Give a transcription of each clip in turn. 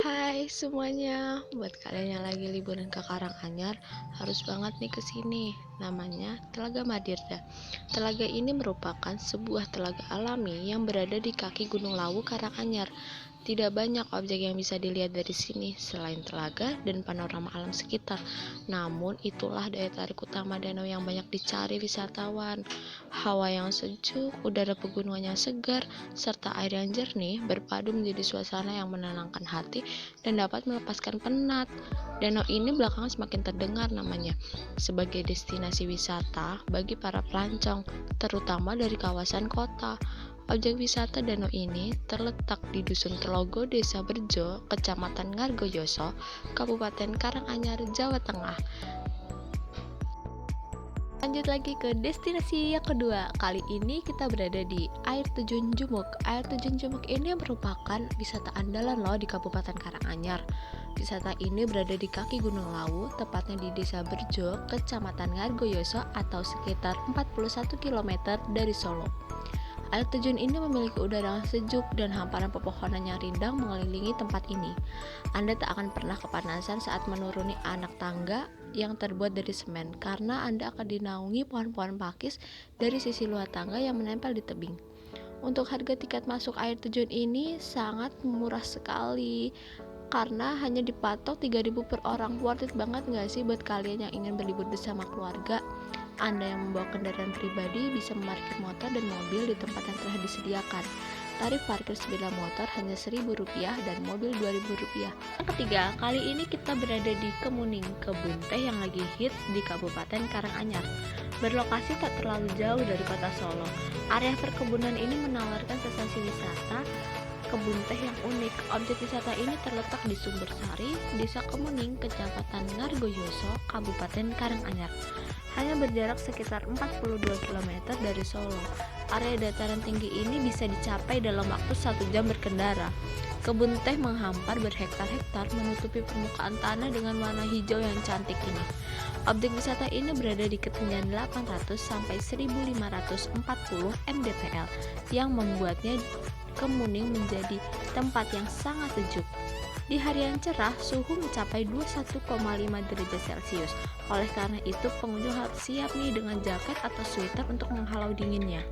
Hai semuanya, buat kalian yang lagi liburan ke Karanganyar, harus banget nih ke sini. Namanya Telaga Madirda. Telaga ini merupakan sebuah telaga alami yang berada di kaki Gunung Lawu, Karanganyar. Tidak banyak objek yang bisa dilihat dari sini selain telaga dan panorama alam sekitar. Namun itulah daya tarik utama danau yang banyak dicari wisatawan. Hawa yang sejuk, udara pegunungan yang segar, serta air yang jernih berpadu menjadi suasana yang menenangkan hati dan dapat melepaskan penat. Danau ini belakangan semakin terdengar namanya sebagai destinasi wisata bagi para pelancong, terutama dari kawasan kota. Objek wisata danau ini terletak di Dusun Telogo, Desa Berjo, Kecamatan Ngargoyoso, Kabupaten Karanganyar, Jawa Tengah. Lanjut lagi ke destinasi yang kedua. Kali ini kita berada di Air Terjun Jumuk. Air Terjun Jumuk ini merupakan wisata andalan loh di Kabupaten Karanganyar. Wisata ini berada di kaki Gunung Lawu, tepatnya di Desa Berjo, Kecamatan Ngargoyoso atau sekitar 41 km dari Solo. Air terjun ini memiliki udara yang sejuk dan hamparan pepohonan yang rindang mengelilingi tempat ini. Anda tak akan pernah kepanasan saat menuruni anak tangga yang terbuat dari semen, karena Anda akan dinaungi pohon-pohon pakis dari sisi luar tangga yang menempel di tebing. Untuk harga tiket masuk air terjun ini sangat murah sekali, karena hanya dipatok 3.000 per orang. Worth it banget gak sih buat kalian yang ingin berlibur bersama keluarga? Anda yang membawa kendaraan pribadi bisa memarkir motor dan mobil di tempat yang telah disediakan. Tarif parkir sepeda motor hanya Rp1.000 dan mobil Rp2.000. Yang ketiga, kali ini kita berada di Kemuning, kebun teh yang lagi hits di Kabupaten Karanganyar. Berlokasi tak terlalu jauh dari kota Solo, area perkebunan ini menawarkan sensasi wisata kebun teh yang unik. Objek wisata ini terletak di Sumbersari, Desa Kemuning, Kecamatan Ngargoyoso, Kabupaten Karanganyar. Hanya berjarak sekitar 42 km dari Solo. Area dataran tinggi ini bisa dicapai dalam waktu 1 jam berkendara. Kebun teh menghampar berhektar-hektar menutupi permukaan tanah dengan warna hijau yang cantik ini. Objek wisata ini berada di ketinggian 800 sampai 1540 mdpl yang membuatnya Kemuning menjadi tempat yang sangat sejuk. Di hari yang cerah, suhu mencapai 21,5 derajat Celcius. Oleh karena itu, pengunjung harus siap nih dengan jaket atau sweater untuk menghalau dinginnya.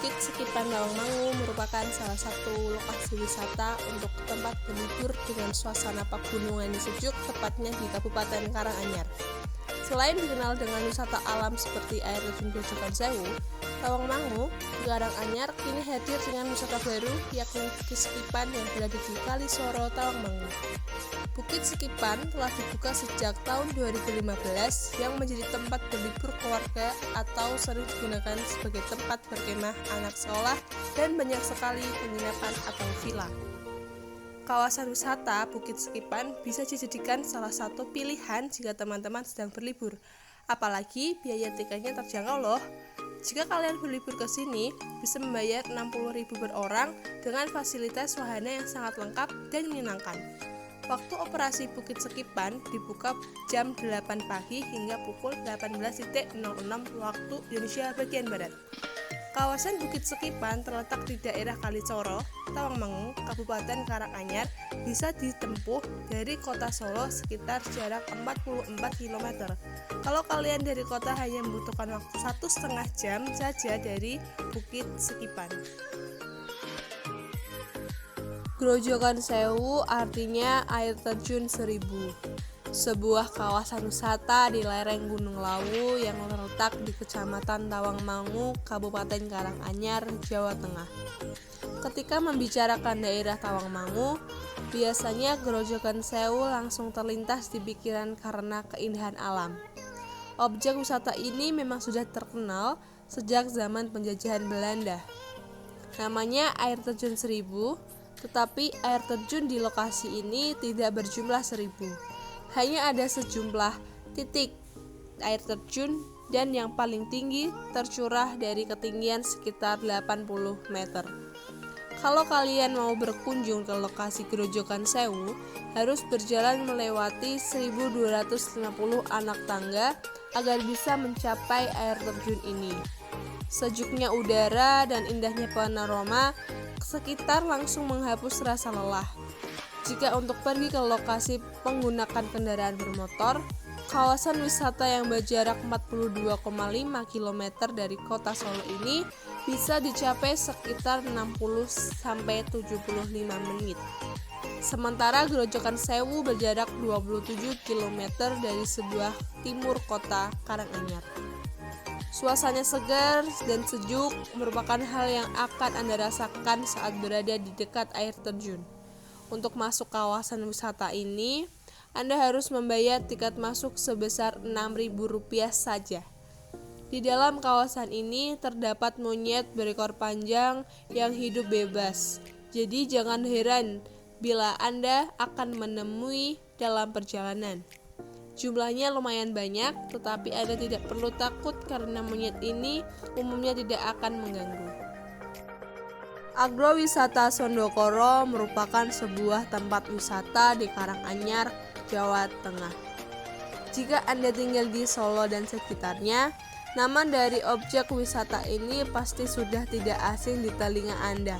Bukit Sekipan Tawangmangu merupakan salah satu lokasi wisata untuk tempat berlibur dengan suasana pegunungan yang sejuk, tepatnya di Kabupaten Karanganyar. Selain dikenal dengan wisata alam seperti air terjun Grojogan Sewu, Tawangmangu di Karanganyar kini hadir dengan wisata baru, yakni Bukit Sekipan yang berada di Kalisoro, Tawangmangu. Bukit Sekipan telah dibuka sejak tahun 2015 yang menjadi tempat berlibur keluarga atau sering digunakan sebagai tempat berkemah anak sekolah dan banyak sekali penginapan atau villa. Kawasan wisata Bukit Sekipan bisa dijadikan salah satu pilihan jika teman-teman sedang berlibur. Apalagi biaya tiketnya terjangkau loh. Jika kalian berlibur ke sini, bisa membayar 60.000 per orang dengan fasilitas wahana yang sangat lengkap dan menyenangkan. Waktu operasi Bukit Sekipan dibuka jam 8 pagi hingga pukul 18.00 waktu Indonesia bagian Barat. Kawasan Bukit Sekipan terletak di daerah Kalisoro, Tawangmangu, Kabupaten Karanganyar, bisa ditempuh dari kota Solo sekitar jarak 44 km. Kalau kalian dari kota hanya membutuhkan waktu 1,5 jam saja dari Bukit Sekipan. Grojogan Sewu artinya air terjun 1000. Sebuah kawasan wisata di lereng Gunung Lawu yang terletak di Kecamatan Tawangmangu, Kabupaten Karanganyar, Jawa Tengah. Ketika membicarakan daerah Tawangmangu, biasanya Grojogan Sewu langsung terlintas di pikiran karena keindahan alam. Objek wisata ini memang sudah terkenal sejak zaman penjajahan Belanda. Namanya air terjun 1000, tetapi air terjun di lokasi ini tidak berjumlah 1000. Hanya ada sejumlah titik air terjun dan yang paling tinggi tercurah dari ketinggian sekitar 80 meter. Kalau kalian mau berkunjung ke lokasi Grojogan Sewu, harus berjalan melewati 1250 anak tangga agar bisa mencapai air terjun ini. Sejuknya udara dan indahnya panorama sekitar langsung menghapus rasa lelah. Jika untuk pergi ke lokasi menggunakan kendaraan bermotor, kawasan wisata yang berjarak 42,5 km dari kota Solo ini bisa dicapai sekitar 60-75 menit. Sementara Grojogan Sewu berjarak 27 km dari sebelah timur kota Karanganyar. Suasana segar dan sejuk merupakan hal yang akan Anda rasakan saat berada di dekat air terjun. Untuk masuk kawasan wisata ini, Anda harus membayar tiket masuk sebesar Rp6.000 saja. Di dalam kawasan ini terdapat monyet berekor panjang yang hidup bebas. Jadi jangan heran bila Anda akan menemui dalam perjalanan. Jumlahnya lumayan banyak, tetapi Anda tidak perlu takut karena monyet ini umumnya tidak akan mengganggu. Agrowisata Sondokoro merupakan sebuah tempat wisata di Karanganyar, Jawa Tengah. Jika Anda tinggal di Solo dan sekitarnya, nama dari objek wisata ini pasti sudah tidak asing di telinga Anda.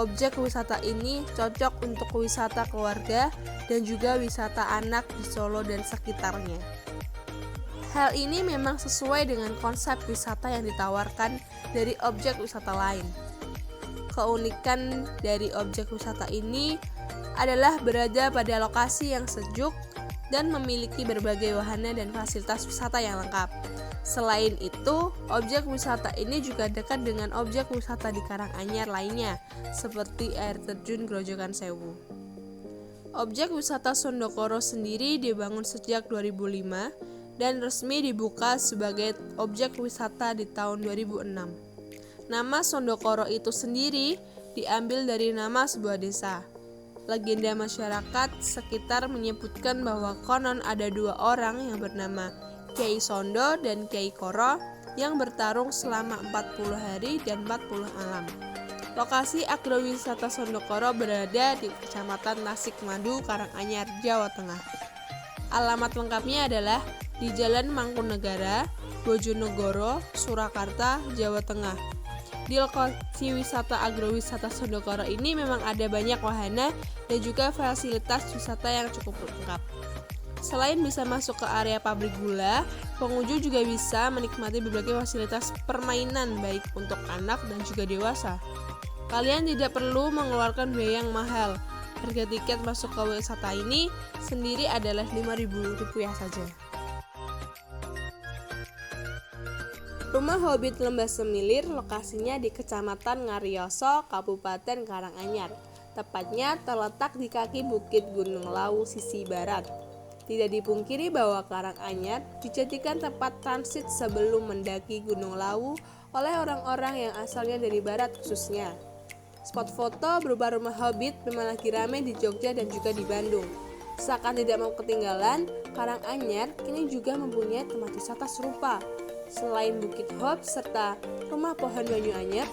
Objek wisata ini cocok untuk wisata keluarga dan juga wisata anak di Solo dan sekitarnya. Hal ini memang sesuai dengan konsep wisata yang ditawarkan dari objek wisata lain. Keunikan dari objek wisata ini adalah berada pada lokasi yang sejuk dan memiliki berbagai wahana dan fasilitas wisata yang lengkap. Selain itu, objek wisata ini juga dekat dengan objek wisata di Karanganyar lainnya, seperti air terjun Grojogan Sewu. Objek wisata Sondokoro sendiri dibangun sejak 2005 dan resmi dibuka sebagai objek wisata di tahun 2006. Nama Sondokoro itu sendiri diambil dari nama sebuah desa. Legenda masyarakat sekitar menyebutkan bahwa konon ada 2 orang yang bernama Kyai Sondo dan Kyai Koro yang bertarung selama 40 hari dan 40 malam. Lokasi agrowisata Sondokoro berada di Kecamatan Tasik Madu, Karanganyar, Jawa Tengah. Alamat lengkapnya adalah di Jalan Mangkunegara, Bojonegoro, Surakarta, Jawa Tengah. Di lokasi wisata agrowisata Sondokoro ini memang ada banyak wahana dan juga fasilitas wisata yang cukup lengkap. Selain bisa masuk ke area pabrik gula, Pengunjung juga bisa menikmati berbagai fasilitas permainan baik untuk anak dan juga dewasa. Kalian tidak perlu mengeluarkan biaya yang mahal. Harga tiket masuk ke wisata ini sendiri adalah Rp5.000 saja. Rumah Hobbit Lembah Semilir lokasinya di Kecamatan Ngarioso, Kabupaten Karanganyar. Tepatnya terletak di kaki Bukit Gunung Lawu sisi barat. Tidak dipungkiri bahwa Karanganyar dijadikan tempat transit sebelum mendaki Gunung Lawu oleh orang-orang yang asalnya dari barat khususnya. Spot foto berupa rumah Hobbit memang lagi ramai di Jogja dan juga di Bandung. Seakan tidak mau ketinggalan, Karanganyar kini juga mempunyai tempat wisata serupa. Selain Bukit Hobbit serta Rumah Pohon Banyu Anyar,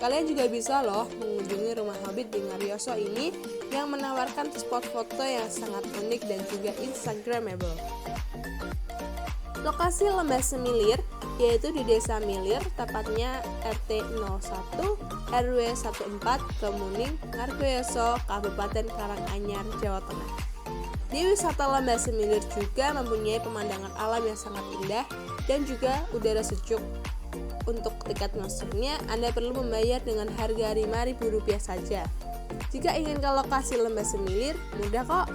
kalian juga bisa loh mengunjungi rumah Hobbit di Ngarioso ini yang menawarkan spot foto yang sangat unik dan juga instagramable. Lokasi Lembah Semilir yaitu di Desa Milir, tepatnya RT 01 RW 14 Kemuning, Ngarioso, Kabupaten Karanganyar, Jawa Tengah. Di wisata Lembah Semilir juga mempunyai pemandangan alam yang sangat indah dan juga udara sejuk. Untuk tiket masuknya, Anda perlu membayar dengan harga Rp5.000 saja. Jika ingin ke lokasi Lembah Semilir, mudah kok.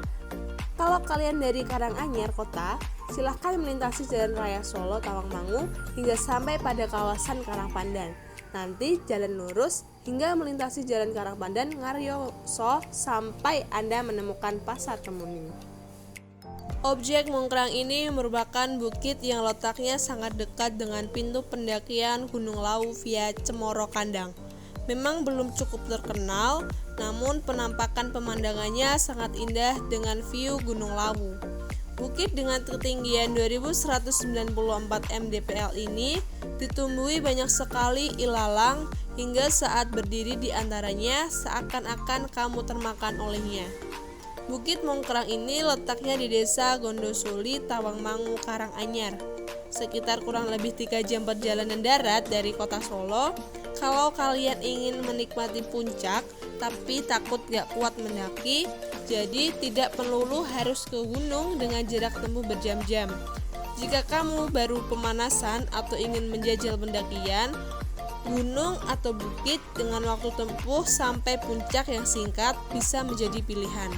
Kalau kalian dari Karanganyar kota, silahkan melintasi Jalan Raya Solo Tawangmangu hingga sampai pada kawasan Karangpandan. Nanti jalan lurus hingga melintasi Jalan Karangpandan Ngarioso sampai Anda menemukan Pasar Kemuning. Objek Mongkrang ini merupakan bukit yang letaknya sangat dekat dengan pintu pendakian Gunung Lawu via Cemoro Kandang. Memang belum cukup terkenal, namun penampakan pemandangannya sangat indah dengan view Gunung Lawu. Bukit dengan ketinggian 2194 mdpl ini ditumbuhi banyak sekali ilalang hingga saat berdiri di antaranya seakan-akan kamu termakan olehnya. Bukit Mongkrang ini letaknya di Desa Gondosuli, Tawangmangu, Karanganyar. Sekitar kurang lebih 3 jam perjalanan darat dari kota Solo. Kalau kalian ingin menikmati puncak tapi takut gak kuat mendaki, jadi tidak melulu harus ke gunung dengan jarak tempuh berjam-jam. Jika kamu baru pemanasan atau ingin menjajal pendakian, gunung atau bukit dengan waktu tempuh sampai puncak yang singkat bisa menjadi pilihan.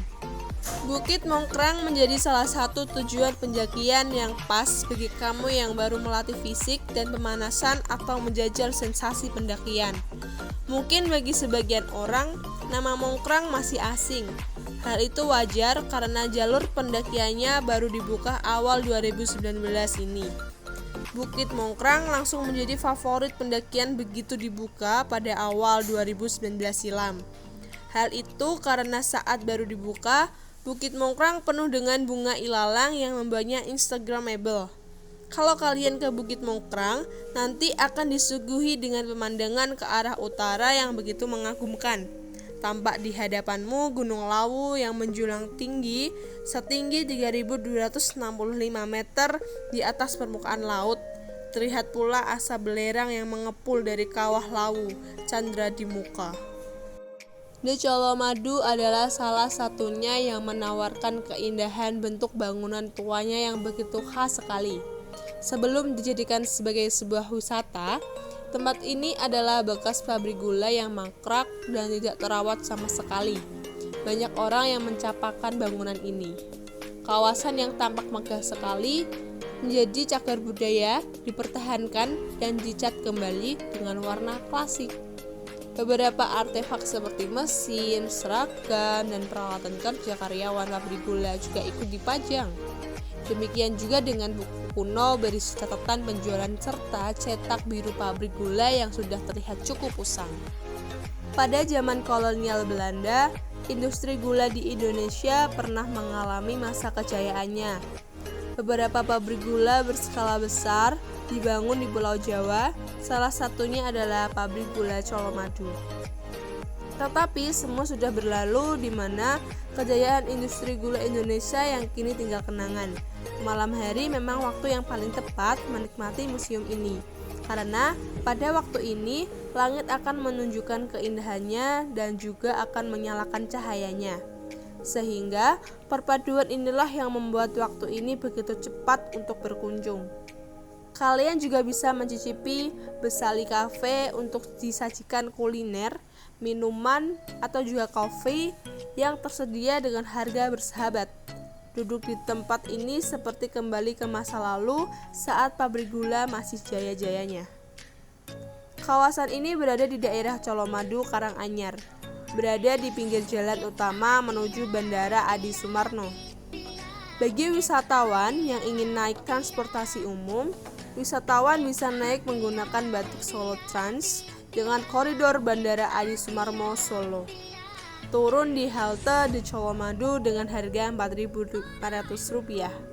Bukit Mongkrang menjadi salah satu tujuan pendakian yang pas bagi kamu yang baru melatih fisik dan pemanasan atau menjajal sensasi pendakian. Mungkin bagi sebagian orang, nama Mongkrang masih asing. Hal itu wajar karena jalur pendakiannya baru dibuka awal 2019 ini. Bukit Mongkrang langsung menjadi favorit pendakian begitu dibuka pada awal 2019 silam. Hal itu karena saat baru dibuka, Bukit Mongkrang penuh dengan bunga ilalang yang membuatnya instagramable. Kalau kalian ke Bukit Mongkrang, nanti akan disuguhi dengan pemandangan ke arah utara yang begitu mengagumkan. Tampak di hadapanmu Gunung Lawu yang menjulang tinggi setinggi 3.265 meter di atas permukaan laut. Terlihat pula asap belerang yang mengepul dari kawah Lawu, Candra di muka. The Colomadu adalah salah satunya yang menawarkan keindahan bentuk bangunan tuanya yang begitu khas sekali. Sebelum dijadikan sebagai sebuah wisata, tempat ini adalah bekas pabrik gula yang mangkrak dan tidak terawat sama sekali. Banyak orang yang mencapakan bangunan ini. Kawasan yang tampak megah sekali menjadi cagar budaya, dipertahankan dan dicat kembali dengan warna klasik. Beberapa artefak seperti mesin, seragam, dan peralatan kerja karyawan pabrik gula juga ikut dipajang. Demikian juga dengan buku kuno berisi catatan penjualan serta cetak biru pabrik gula yang sudah terlihat cukup usang. Pada zaman kolonial Belanda, industri gula di Indonesia pernah mengalami masa kejayaannya. Beberapa pabrik gula berskala besar dibangun di Pulau Jawa, salah satunya adalah pabrik gula Colomadu. Tetapi semua sudah berlalu di mana kejayaan industri gula Indonesia yang kini tinggal kenangan. Malam hari memang waktu yang paling tepat menikmati museum ini. Karena pada waktu ini langit akan menunjukkan keindahannya dan juga akan menyalakan cahayanya. Sehingga perpaduan inilah yang membuat waktu ini begitu cepat untuk berkunjung. Kalian juga bisa mencicipi Besali Cafe untuk disajikan kuliner, minuman, atau juga kopi yang tersedia dengan harga bersahabat. Duduk di tempat ini seperti kembali ke masa lalu saat pabrik gula masih jaya-jayanya. Kawasan ini berada di daerah Colomadu, Karanganyar, berada di pinggir jalan utama menuju Bandara Adi Sumarno. Bagi wisatawan yang ingin naik transportasi umum, wisatawan bisa naik menggunakan Batik Solo Trans dengan koridor Bandara Adi Sumarmo Solo. Turun di halte di Colomadu dengan harga Rp4.500.